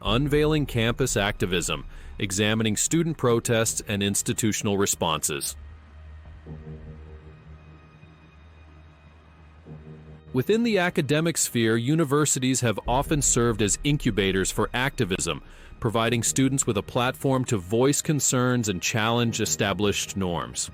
Unveiling Campus Activism, Examining Student Protests and Institutional Responses. Within the academic sphere, universities have often served as incubators for activism, providing students with a platform to voice concerns and challenge established norms.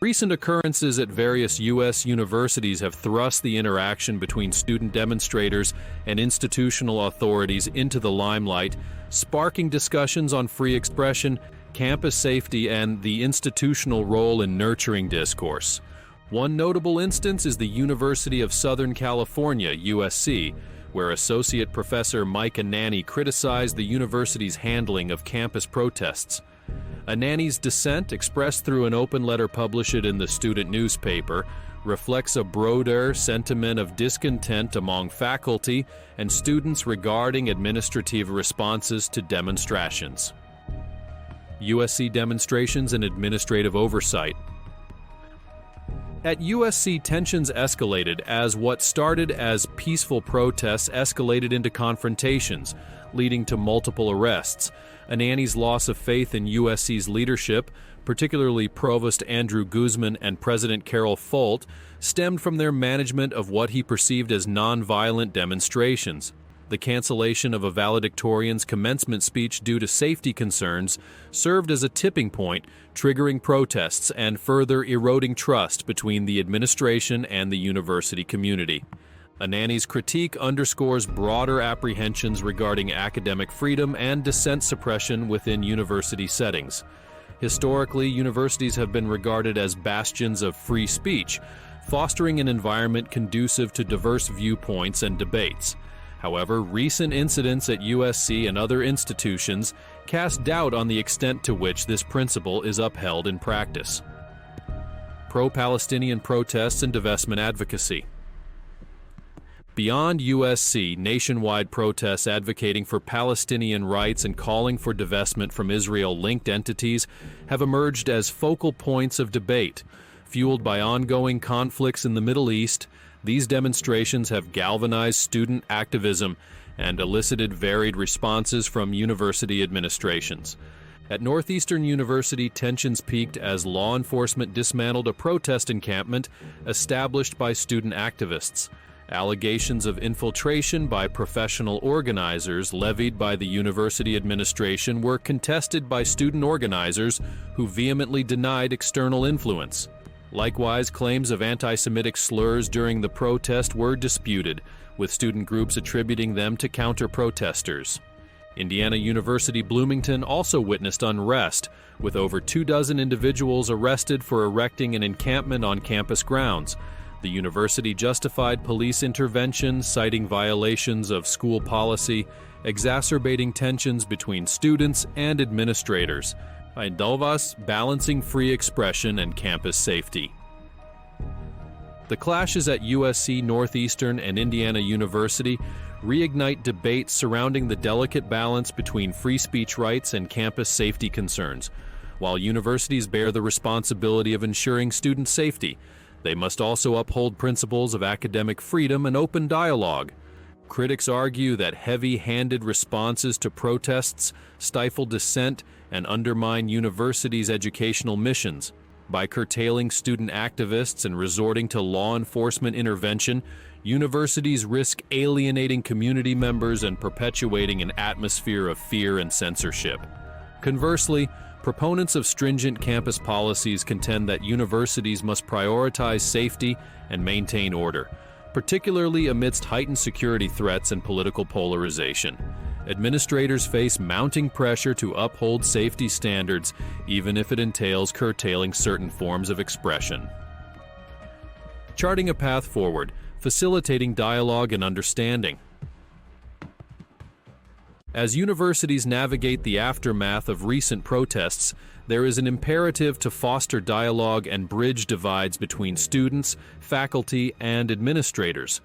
Recent occurrences at various U.S. universities have thrust the interaction between student demonstrators and institutional authorities into the limelight, sparking discussions on free expression, campus safety, and the institutional role in nurturing discourse. One notable instance is the University of Southern California, USC, where Associate Professor Mike Anani criticized the university's handling of campus protests. Anani's dissent, expressed through an open letter published in the student newspaper, reflects a broader sentiment of discontent among faculty and students regarding administrative responses to demonstrations. USC demonstrations and administrative oversight. At USC, tensions escalated as what started as peaceful protests escalated into confrontations, leading to multiple arrests. Anani's loss of faith in USC's leadership, particularly Provost Andrew Guzman and President Carol Folt, stemmed from their management of what he perceived as nonviolent demonstrations. The cancellation of a valedictorian's commencement speech due to safety concerns served as a tipping point, triggering protests and further eroding trust between the administration and the university community. Anani's critique underscores broader apprehensions regarding academic freedom and dissent suppression within university settings. Historically, universities have been regarded as bastions of free speech, fostering an environment conducive to diverse viewpoints and debates. However, recent incidents at USC and other institutions cast doubt on the extent to which this principle is upheld in practice. Pro-Palestinian protests and divestment advocacy. Beyond USC, nationwide protests advocating for Palestinian rights and calling for divestment from Israel-linked entities have emerged as focal points of debate. Fueled by ongoing conflicts in the Middle East, these demonstrations have galvanized student activism and elicited varied responses from university administrations. At Northeastern University, tensions peaked as law enforcement dismantled a protest encampment established by student activists. Allegations of infiltration by professional organizers levied by the university administration were contested by student organizers who vehemently denied external influence. Likewise, claims of anti-Semitic slurs during the protest were disputed, with student groups attributing them to counter-protesters. Indiana University Bloomington also witnessed unrest, with over 24 individuals arrested for erecting an encampment on campus grounds. The university justified police intervention, citing violations of school policy, exacerbating tensions between students and administrators. Balancing free expression and campus safety. The clashes at USC, Northeastern, and Indiana University reignite debates surrounding the delicate balance between free speech rights and campus safety concerns. While universities bear the responsibility of ensuring student safety, they must also uphold principles of academic freedom and open dialogue. Critics argue that heavy-handed responses to protests stifle dissent and undermine universities' educational missions. By curtailing student activists and resorting to law enforcement intervention, universities risk alienating community members and perpetuating an atmosphere of fear and censorship. Conversely, proponents of stringent campus policies contend that universities must prioritize safety and maintain order, particularly amidst heightened security threats and political polarization. Administrators face mounting pressure to uphold safety standards, even if it entails curtailing certain forms of expression. Charting a path forward, facilitating dialogue and understanding. As universities navigate the aftermath of recent protests, there is an imperative to foster dialogue and bridge divides between students, faculty, and administrators.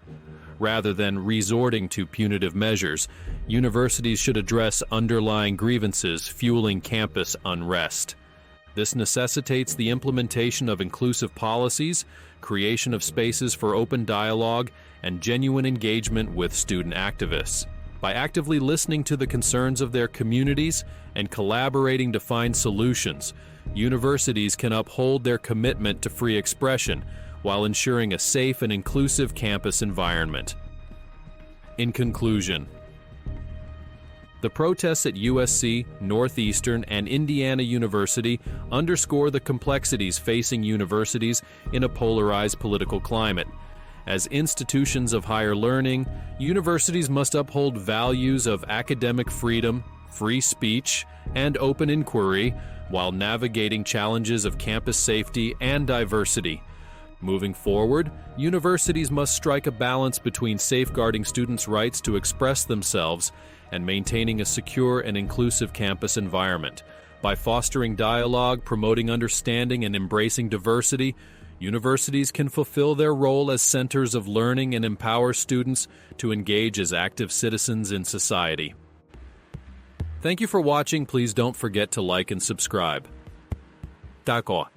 Rather than resorting to punitive measures, universities should address underlying grievances fueling campus unrest. This necessitates the implementation of inclusive policies, creation of spaces for open dialogue, and genuine engagement with student activists. By actively listening to the concerns of their communities and collaborating to find solutions, universities can uphold their commitment to free expression while ensuring a safe and inclusive campus environment. In conclusion, the protests at USC, Northeastern, and Indiana University underscore the complexities facing universities in a polarized political climate. As institutions of higher learning, universities must uphold values of academic freedom, free speech, and open inquiry while navigating challenges of campus safety and diversity. Moving forward, universities must strike a balance between safeguarding students' rights to express themselves and maintaining a secure and inclusive campus environment. By fostering dialogue, promoting understanding, and embracing diversity, universities can fulfill their role as centers of learning and empower students to engage as active citizens in society. Thank you for watching. Please don't forget to like and subscribe. Tako.